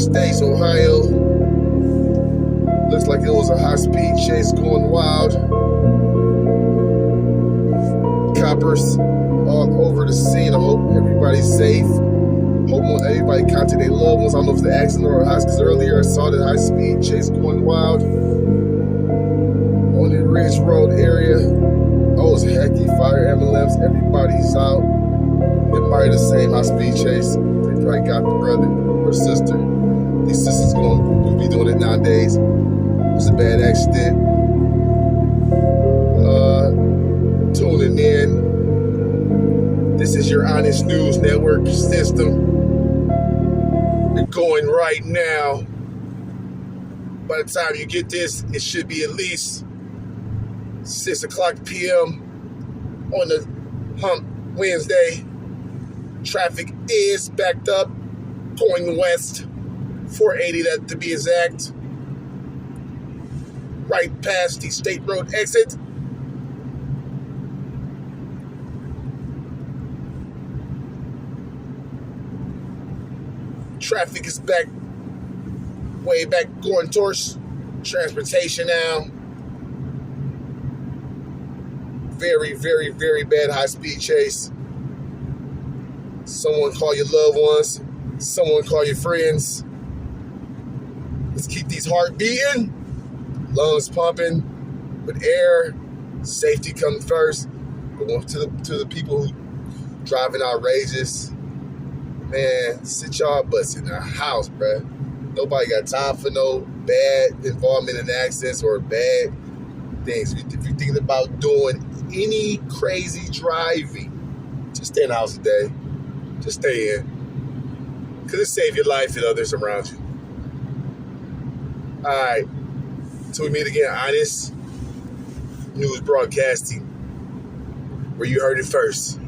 States, Ohio. Looks like it was a high-speed chase going wild. Coppers all over the scene. I hope everybody's safe. Hope everybody contacted their loved ones. I don't know if it's an accident or a house, because earlier I saw the high-speed chase going wild on the Ridge Road area. Oh, it's hecky. Fire ambulance. Everybody's out. It might be the same high-speed chase. They probably got the brother or sister. These sisters will be doing it nowadays. It was a bad accident. Tuning in. This is your Honest News Network system. We're going right now. By the time you get this, it should be at least 6 o'clock p.m. on the hump Wednesday. Traffic is backed up, going west, 480 that to be exact. Right past the State Road exit. Traffic is back, way back, going towards transportation now. Very, very, very bad high-speed chase. Someone call your loved ones. Someone call your friends. Let's keep these heart beating, lungs pumping with air. Safety comes first. But to the people who driving outrageous, man, sit y'all butts in the house, bruh. Nobody got time for no bad involvement in accidents or bad things. If you're thinking about doing any crazy driving, just stay in the house today. Just stay in. Because it saves your life and others around you. All right. Until we meet again, Honest News Broadcasting, where you heard it first.